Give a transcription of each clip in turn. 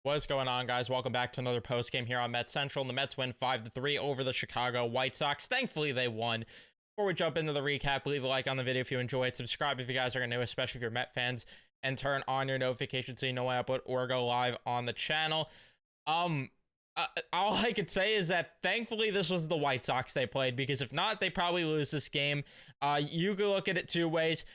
What's going on, guys? Welcome back to another post game here on Mets Central. And the Mets win 5-3 over the Chicago White Sox. Thankfully, they won. Before we jump into the recap, leave a like on the video if you enjoyed. Subscribe if you guys are new, especially if you're Met fans, and turn on your notifications so you know when I upload or go live on the channel. All I could say is that thankfully this was the White Sox they played, because if not, they probably lose this game. You could look at it two ways,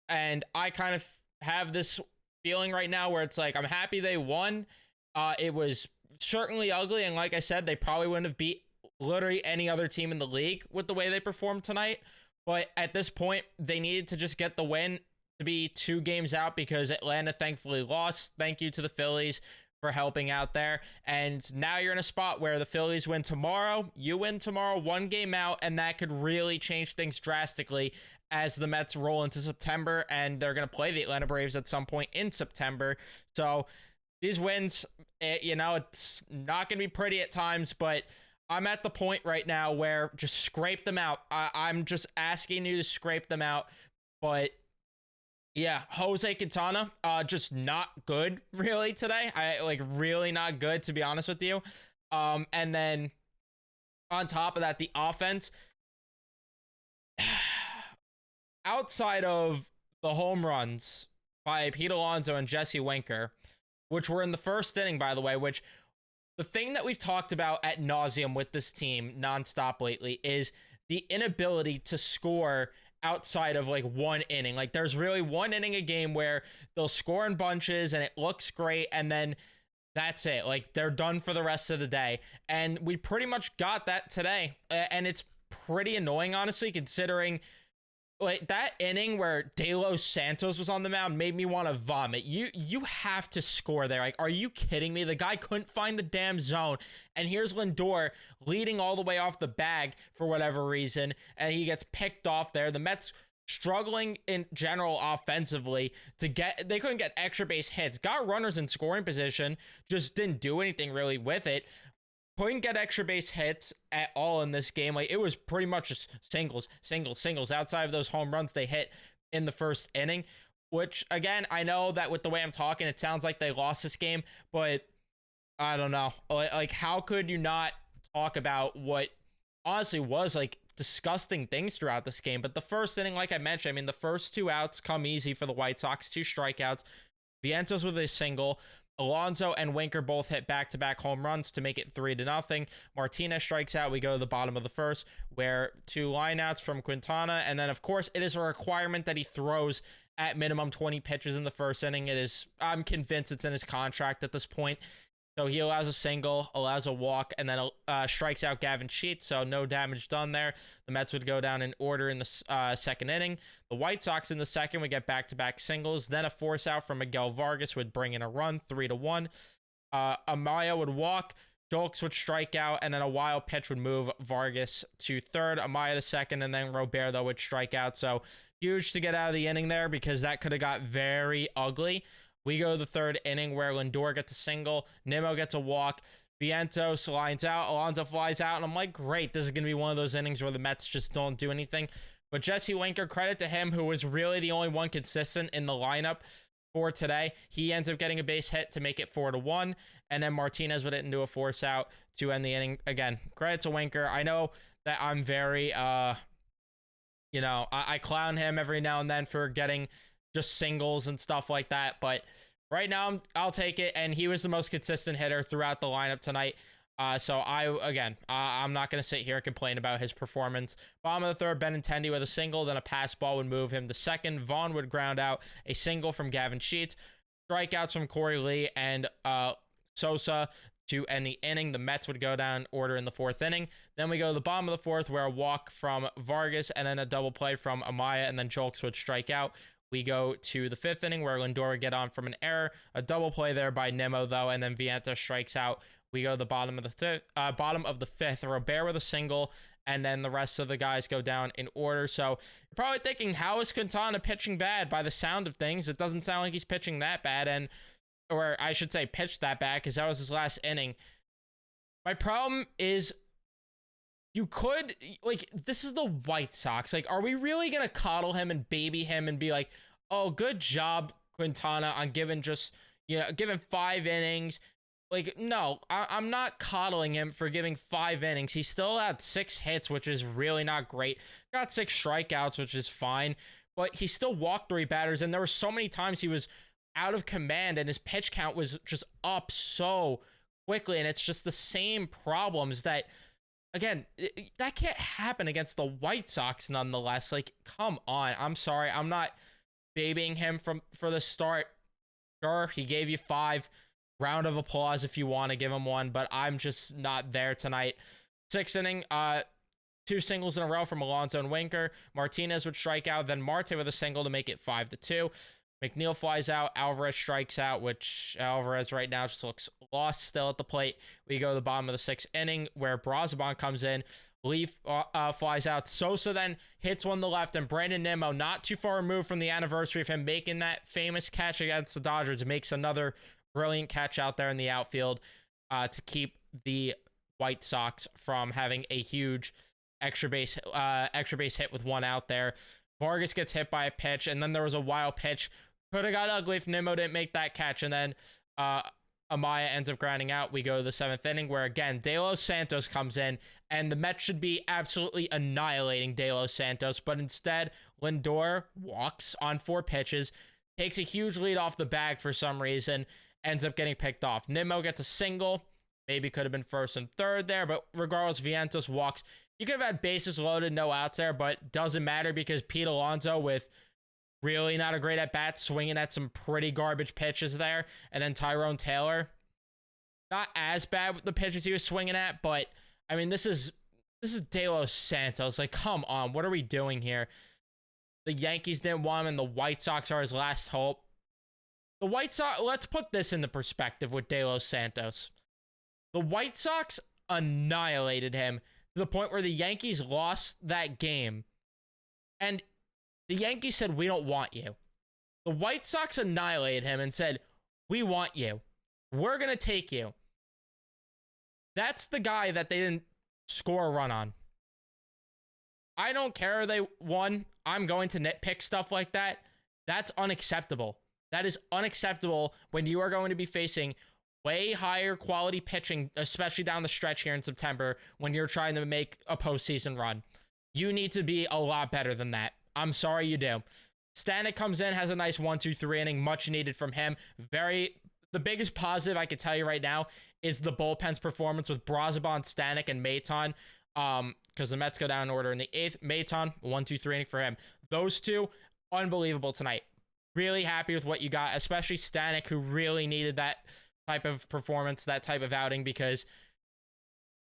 and I kind of have this feeling right now where it's like I'm happy they won. It was certainly ugly, and like I said, they probably wouldn't have beat literally any other team in the league with the way they performed tonight. But at this point, they needed to just get the win to be 2 games out, because Atlanta thankfully lost. Thank you to the Phillies for helping out there. And now you're in a spot where the Phillies win tomorrow, you win tomorrow, 1 game out, and that could really change things drastically as the Mets roll into September, and they're going to play the Atlanta Braves at some point in September. So these wins, it's not going to be pretty at times, but I'm at the point right now where just scrape them out. I'm just asking you to scrape them out. But yeah, Jose Quintana, just not good really today. Really not good, to be honest with you. And then on top of that, the offense, outside of the home runs by Pete Alonso and Jesse Winker, which were in the first inning, by the way, which the thing that we've talked about ad nauseum with this team nonstop lately is the inability to score outside of like 1 inning. Like, there's really 1 inning a game where they'll score in bunches and it looks great, and then that's it. Like, they're done for the rest of the day. And we pretty much got that today. And it's pretty annoying, honestly, considering like that inning where De Los Santos was on the mound made me want to vomit. You have to score there. Like, are you kidding me? The guy couldn't find the damn zone. And here's Lindor leading all the way off the bag for whatever reason, and he gets picked off there. The Mets struggling in general offensively they couldn't get extra base hits. Got runners in scoring position, just didn't do anything really with it. Couldn't get extra base hits at all in this game. Like, it was pretty much just singles outside of those home runs they hit in the first inning, which, again, I know that with the way I'm talking, it sounds like they lost this game, but I don't know. Like, how could you not talk about what honestly was like disgusting things throughout this game? But the first inning, like I mentioned, I mean, the first 2 outs come easy for the White Sox, 2 strikeouts. Vientos with a single. Alonso and Winker both hit back-to-back home runs to make it 3-0. Martinez strikes out. We go to the bottom of the first, where 2 lineouts from Quintana. And then, of course, it is a requirement that he throws at minimum 20 pitches in the first inning. I'm convinced it's in his contract at this point. So he allows a single, allows a walk, and then strikes out Gavin Sheets. So no damage done there. The Mets would go down in order in the second inning. The White Sox in the second would get back-to-back singles. Then a force out from Miguel Vargas would bring in a run, 3-1. Amaya would walk. Jolks would strike out, and then a wild pitch would move Vargas to third. Amaya to second, and then Roberto would strike out. So huge to get out of the inning there, because that could have got very ugly. We go to the third inning, where Lindor gets a single, Nimmo gets a walk, Vientos lines out, Alonso flies out, and I'm like, great, this is going to be one of those innings where the Mets just don't do anything. But Jesse Winker, credit to him, who was really the only one consistent in the lineup for today. He ends up getting a base hit to make it 4-1, and then Martinez would hit into a force out to end the inning. Again, credit to Winker. I know that I'm very, I clown him every now and then for getting just singles and stuff like that, but right now I'll take it, and he was the most consistent hitter throughout the lineup tonight. So I'm not going to sit here and complain about his performance. Bottom of the third, Benintendi with a single, then a pass ball would move him to second. Vaughn would ground out a single from Gavin Sheets. Strikeouts from Corey Lee and Sosa to end the inning. The Mets would go down in order in the fourth inning. Then we go to the bottom of the fourth, where a walk from Vargas and then a double play from Amaya, and then Jolks would strike out. We go to the fifth inning, where Lindor would get on from an error. A double play there by Nimmo, though, and then Vientos strikes out. We go to the bottom of the fifth. Robert with a single, and then the rest of the guys go down in order. So you're probably thinking, how is Quintana pitching bad? By the sound of things, it doesn't sound like he's pitching that bad, or I should say pitched that bad, because that was his last inning. My problem is, this is the White Sox. Like, are we really going to coddle him and baby him and be like, oh, good job, Quintana, on giving 5 innings, Like, no, I'm not coddling him for giving 5 innings. He still had 6 hits, which is really not great. Got 6 strikeouts, which is fine. But he still walked 3 batters, and there were so many times he was out of command, and his pitch count was just up so quickly. And it's just the same problems that, again, that can't happen against the White Sox nonetheless. Like, come on. I'm sorry. I'm not babying him for the start. Sure, he gave you 5. Round of applause if you want to give him one, but I'm just not there tonight. 6th inning, 2 singles in a row from Alonso and Winker. Martinez would strike out, then Marte with a single to make it 5-2. McNeil flies out, Alvarez strikes out, which Alvarez right now just looks lost still at the plate. We go to the bottom of the 6th inning where Brazaban comes in. Leaf flies out. Sosa then hits one to the left, and Brandon Nimmo, not too far removed from the anniversary of him making that famous catch against the Dodgers, makes another brilliant catch out there in the outfield to keep the White Sox from having a huge extra base hit with 1 out there. Vargas gets hit by a pitch, and then there was a wild pitch. Could have got ugly if Nimmo didn't make that catch, and then Amaya ends up grounding out. We go to the 7th inning where, again, De Los Santos comes in, and the Mets should be absolutely annihilating De Los Santos, but instead, Lindor walks on 4 pitches, takes a huge lead off the bag for some reason, ends up getting picked off. Nimmo gets a single. Maybe could have been 1st and 3rd there, but regardless, Vientos walks. You could have had bases loaded, no outs there, but doesn't matter because Pete Alonso, with really not a great at-bat, swinging at some pretty garbage pitches there, and then Tyrone Taylor, not as bad with the pitches he was swinging at, but, I mean, this is De Los Santos. Like, come on, what are we doing here? The Yankees didn't want him, and the White Sox are his last hope. The White Sox, let's put this into perspective with De Los Santos. The White Sox annihilated him to the point where the Yankees lost that game. And the Yankees said, "We don't want you." The White Sox annihilated him and said, "We want you. We're going to take you." That's the guy that they didn't score a run on. I don't care they won. I'm going to nitpick stuff like that. That's unacceptable. That is unacceptable when you are going to be facing way higher quality pitching, especially down the stretch here in September when you're trying to make a postseason run. You need to be a lot better than that. I'm sorry you do. Stanek comes in, has a nice 1-2-3 inning, much needed from him. The biggest positive I could tell you right now is the bullpen's performance with Brazaban, Stanek, and Maton. Because the Mets go down in order in the 8th. Maton, 1-2-3 inning for him. Those 2, unbelievable tonight. Really happy with what you got, especially Stanek, who really needed that type of performance, that type of outing, because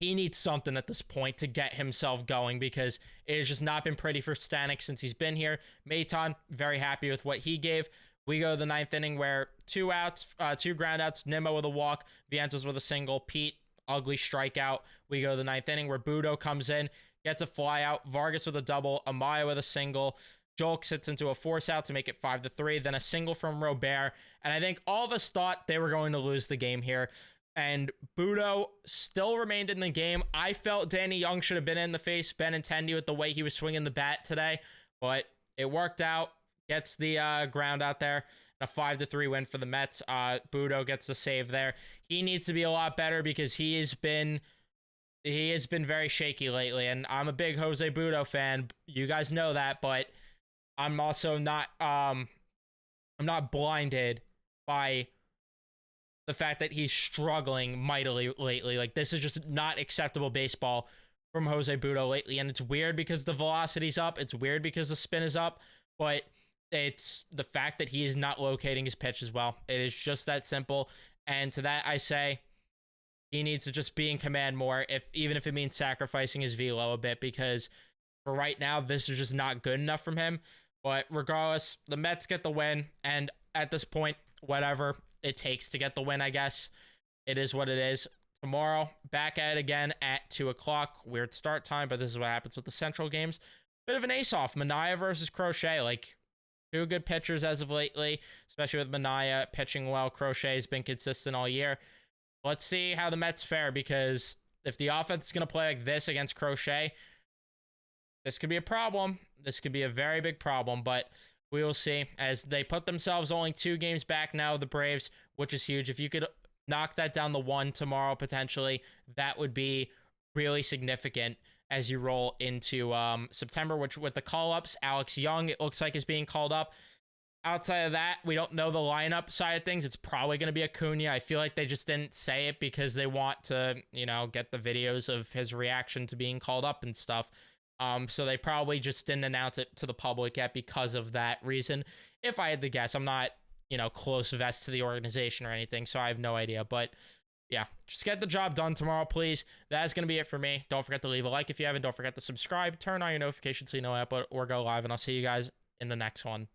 he needs something at this point to get himself going, because it has just not been pretty for Stanek since he's been here. Maton, very happy with what he gave. We go to the 9th inning where 2 outs, 2 groundouts, Nimmo with a walk, Vientos with a single, Pete, ugly strikeout. We go to the 9th inning where Budo comes in, gets a fly out, Vargas with a double, Amaya with a single, Jolk sits into a force out to make it 5-3, then a single from Robert, and I think all of us thought they were going to lose the game here, and Budo still remained in the game. I felt Danny Young should have been in the face Benintendi with the way he was swinging the bat today, but it worked out, gets the ground out there, a 5-3 win for the Mets. Budo gets the save there. He needs to be a lot better because he has been very shaky lately, and I'm a big Jose Budo fan. You guys know that, but I'm also not I'm not blinded by the fact that he's struggling mightily lately. Like, this is just not acceptable baseball from Jose Budo lately, and it's weird because the velocity's up, it's weird because the spin is up, but it's the fact that he is not locating his pitch as well. It is just that simple, and to that I say he needs to just be in command more, even if it means sacrificing his velo a bit, because for right now, this is just not good enough from him. But regardless, the Mets get the win, and at this point, whatever it takes to get the win, I guess. It is what it is. Tomorrow, back at it again at 2 o'clock. Weird start time, but this is what happens with the Central games. Bit of an ace-off. Manaea versus Crochet. Like, 2 good pitchers as of lately, especially with Manaea pitching well. Crochet has been consistent all year. Let's see how the Mets fare, because if the offense is going to play like this against Crochet, this could be a problem. This could be a very big problem, but we will see as they put themselves only 2 games back now, the Braves, which is huge. If you could knock that down to 1 tomorrow potentially. That would be really significant as you roll into September, which with the call-ups, Alex Young, it looks like, is being called up. Outside of that, we don't know the lineup side of things. It's probably going to be Acuna. I feel like they just didn't say it because they want to, you know, get the videos of his reaction to being called up and stuff. So they probably just didn't announce it to the public yet because of that reason. If I had to guess, I'm not, you know, close vest to the organization or anything, so I have no idea. But yeah, just get the job done tomorrow, please. That is going to be it for me. Don't forget to leave a like if you haven't. Don't forget to subscribe. Turn on your notifications so you know I upload or go live, and I'll see you guys in the next one.